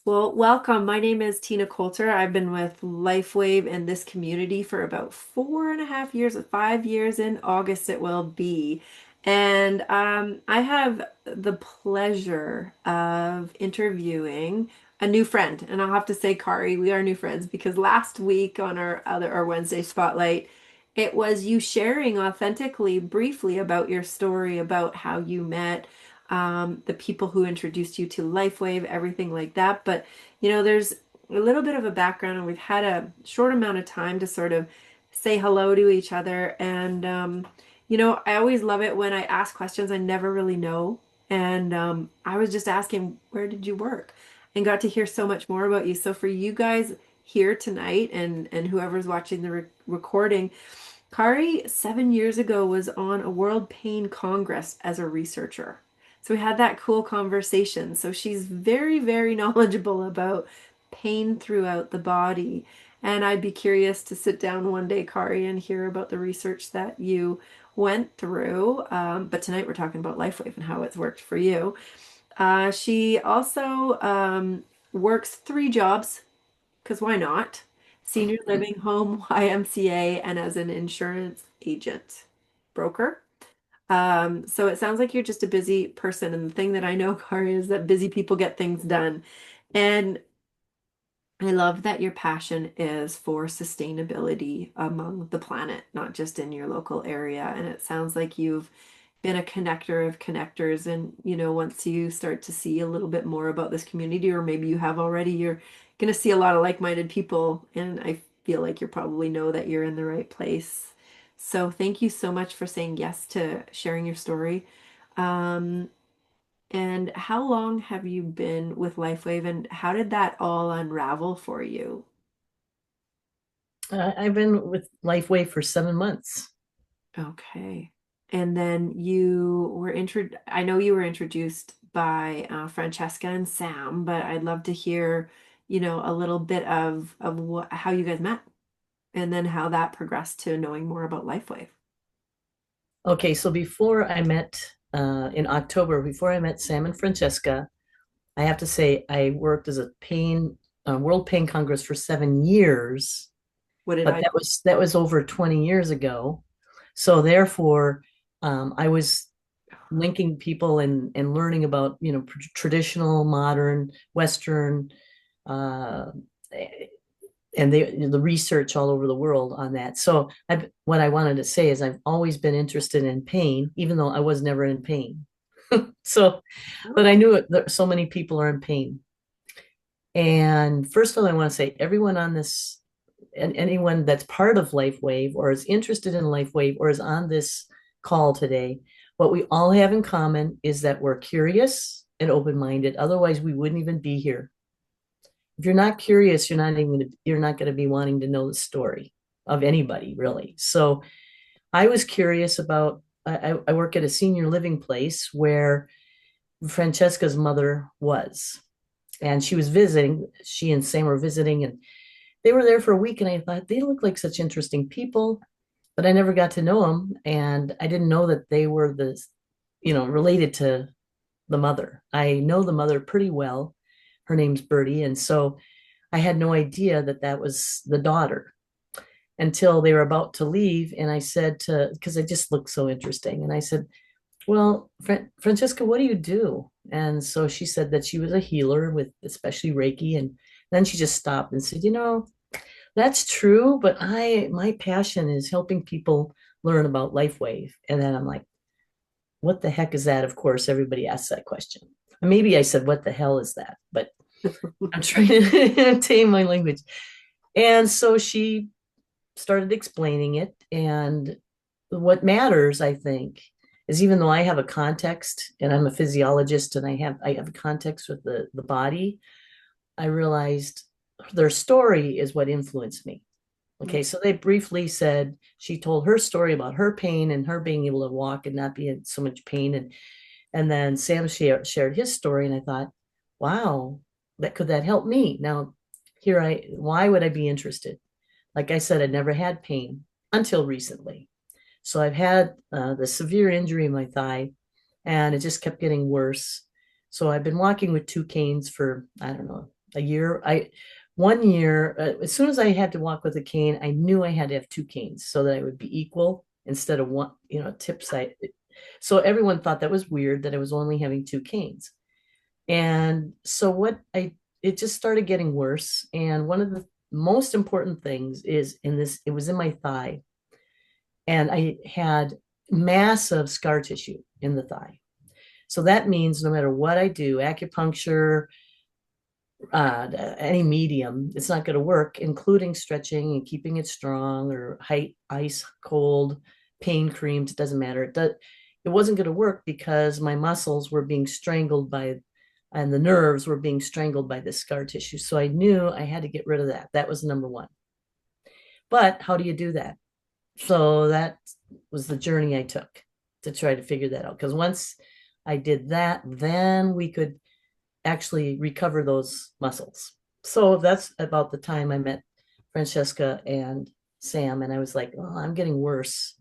Well, welcome. My name is Tina Coulter. I've been with LifeWave and this community for about 4.5 years, 5 years in August it will be. And I have the pleasure of interviewing a new friend. And I'll have to say, Kari, we are new friends because last week on our Wednesday spotlight, it was you sharing authentically, briefly about your story, about how you met the people who introduced you to LifeWave, everything like that. But there's a little bit of a background, and we've had a short amount of time to sort of say hello to each other. And I always love it when I ask questions I never really know. And I was just asking, where did you work? And got to hear so much more about you. So for you guys here tonight, and whoever's watching the recording, Kari 7 years ago was on a World Pain Congress as a researcher. So we had that cool conversation. So she's very, very knowledgeable about pain throughout the body. And I'd be curious to sit down one day, Kari, and hear about the research that you went through. But tonight we're talking about LifeWave and how it's worked for you. She also works three jobs, because why not? Senior living home, YMCA, and as an insurance agent broker. So it sounds like you're just a busy person. And the thing that I know, Kari, is that busy people get things done. And I love that your passion is for sustainability among the planet, not just in your local area. And it sounds like you've been a connector of connectors. And, once you start to see a little bit more about this community, or maybe you have already, you're going to see a lot of like-minded people. And I feel like you probably know that you're in the right place. So thank you so much for saying yes to sharing your story. Um, and how long have you been with LifeWave, and how did that all unravel for you? I've been with LifeWave for 7 months. Okay. And then I know you were introduced by Francesca and Sam, but I'd love to hear, a little bit of how you guys met, and then how that progressed to knowing more about LifeWave. Okay, so before I met in October, before I met Sam and Francesca, I have to say I worked as a World Pain Congress for 7 years, What did but I that was over 20 years ago. So therefore, I was linking people and learning about traditional, modern, Western, uh, and the research all over the world on that. So what I wanted to say is I've always been interested in pain, even though I was never in pain. So, but Oh, I knew so many people are in pain. And first of all, I want to say everyone on this, and anyone that's part of LifeWave or is interested in LifeWave or is on this call today, what we all have in common is that we're curious and open-minded. Otherwise, we wouldn't even be here. If you're not curious, you're not going to be wanting to know the story of anybody, really. So I was curious about. I work at a senior living place where Francesca's mother was, and she was visiting. She and Sam were visiting, and they were there for a week. And I thought they look like such interesting people, but I never got to know them, and I didn't know that they were related to the mother. I know the mother pretty well. Her name's Bertie, and so I had no idea that that was the daughter until they were about to leave. And I said because it just looked so interesting. And I said, well, Francesca, what do you do? And so she said that she was a healer with especially Reiki. And then she just stopped and said, that's true, but my passion is helping people learn about LifeWave. And then I'm like, what the heck is that? Of course, everybody asks that question. And maybe I said, what the hell is that? But I'm trying to tame my language. And so she started explaining it. And what matters, I think, is even though I have a context and I'm a physiologist and I have a context with the body, I realized their story is what influenced me. Okay, so they briefly said she told her story about her pain and her being able to walk and not be in so much pain. And then Sam shared his story, and I thought, wow, that help me? Now, why would I be interested? Like I said, I never had pain until recently. So I've had the severe injury in my thigh, and it just kept getting worse. So I've been walking with two canes for, I don't know, A year. I 1 year, as soon as I had to walk with a cane, I knew I had to have two canes so that I would be equal instead of one, tip side. So everyone thought that was weird that I was only having two canes. And so it just started getting worse. And one of the most important things is it was in my thigh, and I had massive scar tissue in the thigh. So that means no matter what I do, acupuncture, any medium, it's not going to work, including stretching and keeping it strong or height, ice, cold, pain creams. It doesn't matter. It wasn't going to work because my muscles were being strangled and the nerves were being strangled by the scar tissue. So I knew I had to get rid of that. That was number one. But how do you do that? So that was the journey I took to try to figure that out. Because once I did that, then we could actually recover those muscles. So that's about the time I met Francesca and Sam, and I was like, oh, I'm getting worse.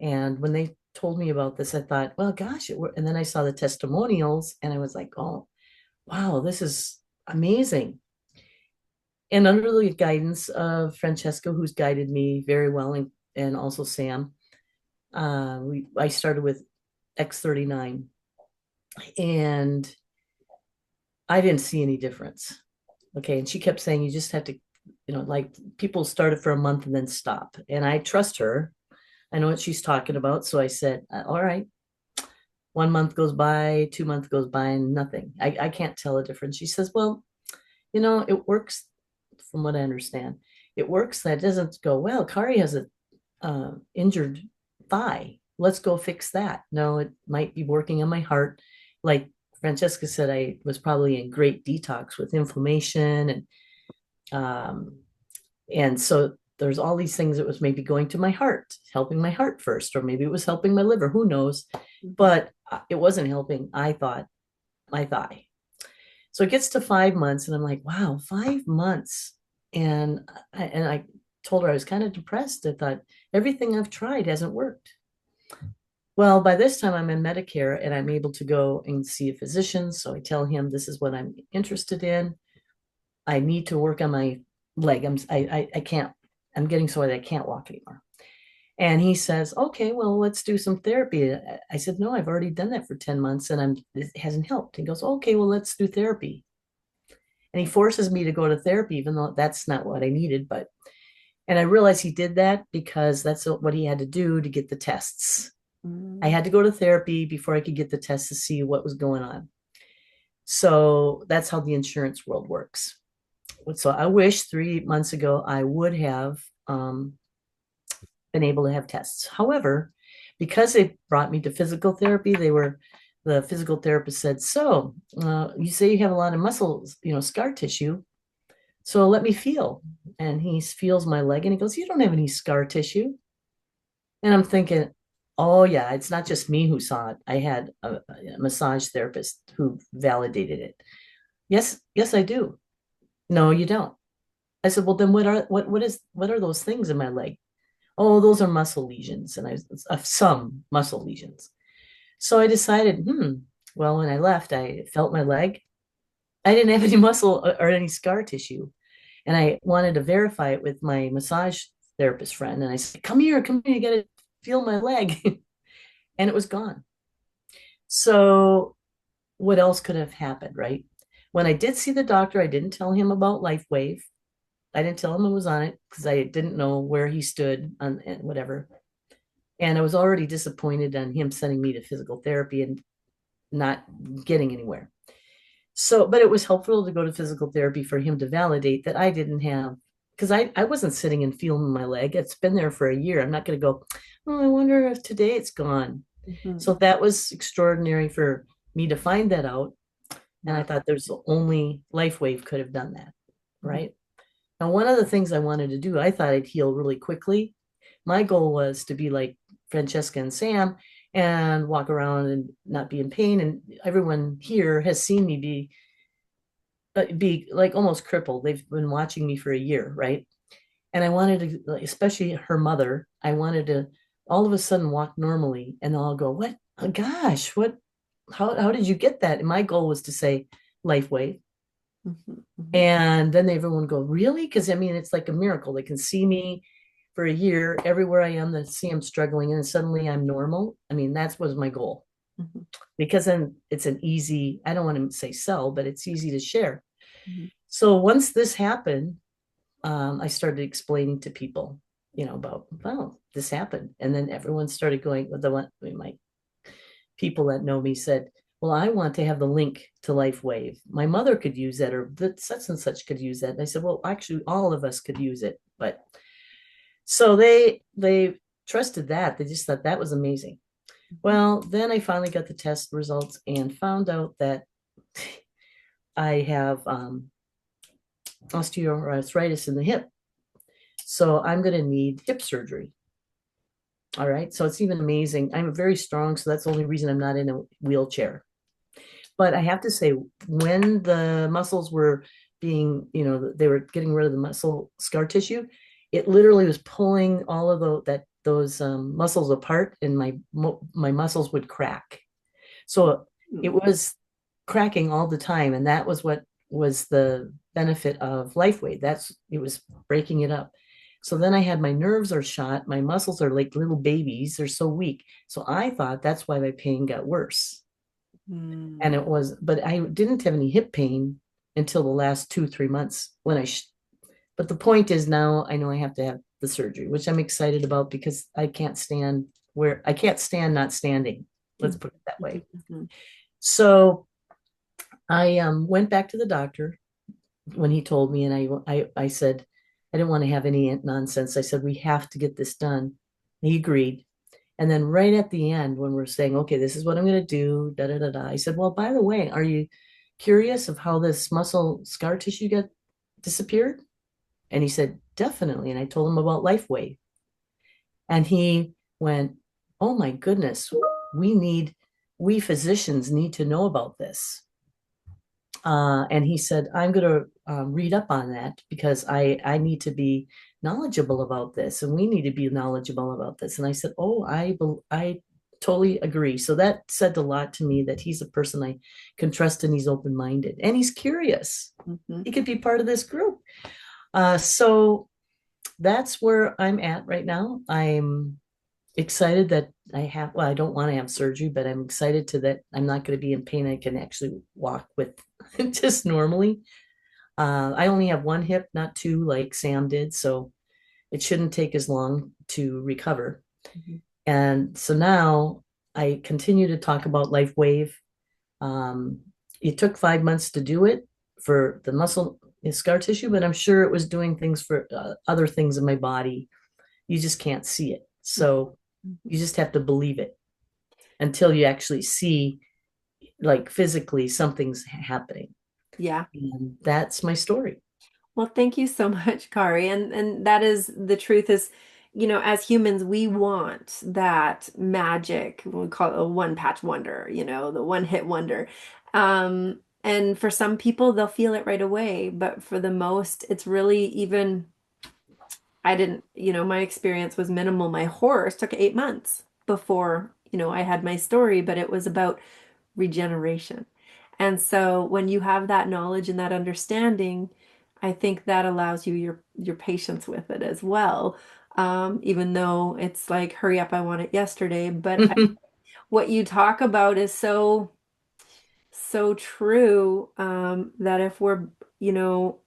And when they told me about this, I thought, well, gosh, and then I saw the testimonials, and I was like, oh, wow, this is amazing. And under the guidance of Francesca, who's guided me very well, and also Sam, I started with X39, and I didn't see any difference. Okay. And she kept saying, you just have to, like people started for a month and then stop. And I trust her. I know what she's talking about. So I said, all right. 1 month goes by, 2 months goes by, and nothing. I can't tell a difference. She says, well, it works from what I understand. It works that it doesn't go, well, Kari has a injured thigh. Let's go fix that. No, it might be working on my heart. Like Francesca said, I was probably in great detox with inflammation um, and so there's all these things that was maybe going to my heart, helping my heart first, or maybe it was helping my liver, who knows? But it wasn't helping, I thought, my thigh. So it gets to 5 months, and I'm like, wow, 5 months. And I told her I was kind of depressed. I thought everything I've tried hasn't worked. Well, by this time I'm in Medicare and I'm able to go and see a physician. So I tell him this is what I'm interested in. I need to work on my leg. I can't, I'm getting so that I can't walk anymore. And he says, okay, well, let's do some therapy. I said, no, I've already done that for 10 months and it hasn't helped. He goes, okay, well, let's do therapy. And he forces me to go to therapy, even though that's not what I needed. And I realized he did that because that's what he had to do to get the tests. I had to go to therapy before I could get the tests to see what was going on. So that's how the insurance world works. So I wish 3 months ago I would have been able to have tests. However, because they brought me to physical therapy, the physical therapist said, so you say you have a lot of muscles, scar tissue. So let me feel. And he feels my leg and he goes, you don't have any scar tissue. And I'm thinking, oh yeah, it's not just me who saw it. I had a massage therapist who validated it. Yes, I do. No, you don't. I said, well, then what are those things in my leg? Oh, those are muscle lesions, and some muscle lesions. So I decided, well, when I left, I felt my leg. I didn't have any muscle or any scar tissue, and I wanted to verify it with my massage therapist friend. And I said, come here, you got to feel my leg, and it was gone. So what else could have happened, right? When I did see the doctor, I didn't tell him about LifeWave. I didn't tell him I was on it because I didn't know where he stood on whatever. And I was already disappointed on him sending me to physical therapy and not getting anywhere. So, but it was helpful to go to physical therapy for him to validate that I didn't have, because I wasn't sitting and feeling my leg. It's been there for a year. I'm not going to go, oh, I wonder if today it's gone. Mm-hmm. So that was extraordinary for me to find that out. And I thought there's only LifeWave could have done that, right? Now, one of the things I wanted to do, I thought I'd heal really quickly. My goal was to be like Francesca and Sam and walk around and not be in pain. And everyone here has seen me be like almost crippled. They've been watching me for a year, right? And I wanted to, especially her mother, I wanted to all of a sudden walk normally, and they'll all go, what? Oh, gosh, what? How did you get that? And my goal was to say, LifeWave. Mhm, mhm, And then everyone go, really? Because I mean, it's like a miracle. They can see me for a year everywhere I am, they see I'm struggling, and suddenly I'm normal. I mean, that was my goal mhm, because then it's an easy, I don't want to say sell, but it's easy to share. mhm, So once this happened, I started explaining to people, about, oh, this happened. And then everyone started going, well, my people that know me said, well, I want to have the link to LifeWave. My mother could use that, or that such and such could use that. And I said, well, actually, all of us could use it. But so they trusted that. They just thought that was amazing. mhm, Well, then I finally got the test results and found out that I have osteoarthritis in the hip. So I'm going to need hip surgery. All right. So it's even amazing. I'm very strong. So that's the only reason I'm not in a wheelchair. But I have to say, when the muscles were they were getting rid of the muscle scar tissue, it literally was pulling all of those muscles apart, and my muscles would crack. So it mhm, was cracking all the time, and that was what was the benefit of LifeWave. It was breaking it up. So then I had my nerves are shot, my muscles are like little babies, they're so weak. So I thought that's why my pain got worse. And mhm, it was, but I didn't have any hip pain until the last 2, 3 months but the point is now I know I have to have the surgery, which I'm excited about because I can't stand not standing. Let's mhm, put it that way. mhm, So I went back to the doctor when he told me, and I said, I didn't want to have any nonsense. I said, we have to get this done. He agreed. And then right at the end, when we're saying, okay, this is what I'm going to do, da da da da, I said, well, by the way, are you curious of how this muscle scar tissue got disappeared? And he said, definitely. And I told him about LifeWave. And he went, oh my goodness, we need, we physicians need to know about this. And he said, I'm going to read up on that because I need to be knowledgeable about this and we need to be knowledgeable about this. And I said, oh, I totally agree. So that said a lot to me that he's a person I can trust and he's open minded and he's curious. mhm. He could be part of this group. So that's where I'm at right now. I'm excited that well, I don't want to have surgery, but I'm excited to that I'm not going to be in pain. I can actually walk with just normally. I only have one hip, not two like Sam did, so it shouldn't take as long to recover. Mhm. And so now I continue to talk about Life Wave. Um, it took 5 months to do it for the muscle scar tissue, but I'm sure it was doing things for other things in my body. You just can't see it. So Mhm. you just have to believe it until you actually see, like physically, something's happening. Yeah. And that's my story. Well, thank you so much, Kari. And that is the truth is, as humans, we want that magic. We call it a one patch wonder, the one hit wonder. And for some people, they'll feel it right away, but for the most, it's really even I didn't, my experience was minimal. My horse took 8 months before, I had my story, but it was about regeneration. And so when you have that knowledge and that understanding, I think that allows you your patience with it as well. Even though it's like, hurry up, I want it yesterday. But what you talk about is so true, that if we're, you know,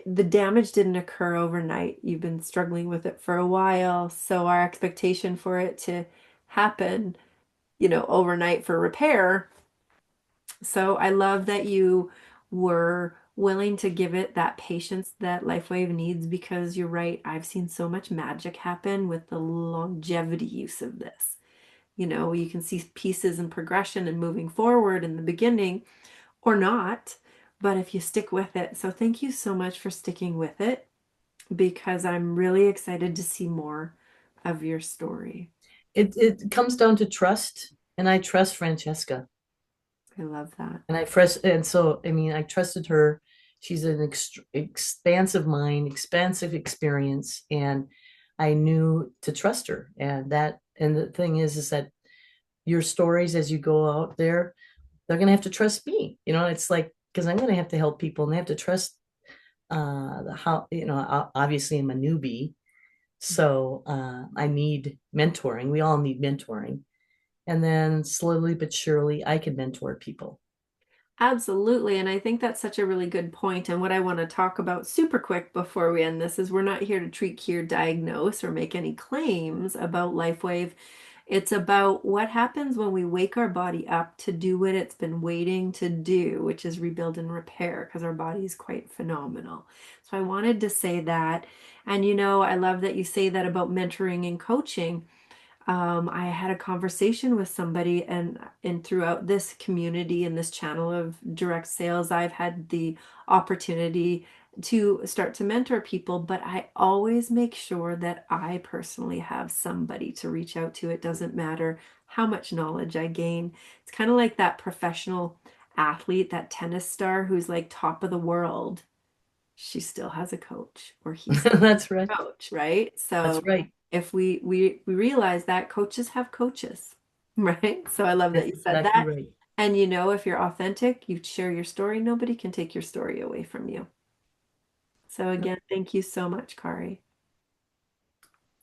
the damage didn't occur overnight. You've been struggling with it for a while, so our expectation for it to happen, overnight for repair. So I love that you were willing to give it that patience that LifeWave needs because you're right. I've seen so much magic happen with the longevity use of this. You can see pieces and progression and moving forward in the beginning or not, but if you stick with it. So thank you so much for sticking with it because I'm really excited to see more of your story. It comes down to trust, and I trust Francesca. I love that. And so I mean I trusted her. She's an expansive mind, expansive experience, and I knew to trust her. And the thing is that your stories as you go out there, they're gonna have to trust me. It's like because I'm going to have to help people and they have to trust the how, obviously I'm a newbie. So I need mentoring. We all need mentoring. And then slowly but surely, I can mentor people. Absolutely. And I think that's such a really good point. And what I want to talk about super quick before we end this is we're not here to treat, cure, diagnose, or make any claims about LifeWave. It's about what happens when we wake our body up to do what it's been waiting to do, which is rebuild and repair, because our body is quite phenomenal. So I wanted to say that. And I love that you say that about mentoring and coaching. I had a conversation with somebody, and throughout this community and this channel of direct sales, I've had the opportunity to start to mentor people, but I always make sure that I personally have somebody to reach out to. It doesn't matter how much knowledge I gain. It's kind of like that professional athlete, that tennis star who's like top of the world. She still has a coach, or he still That's right. has a coach, right? That's So right. if we realize that coaches have coaches, right? So I love that That's you said exactly that. right. And if you're authentic, you share your story, nobody can take your story away from you. So again, thank you so much, Kari.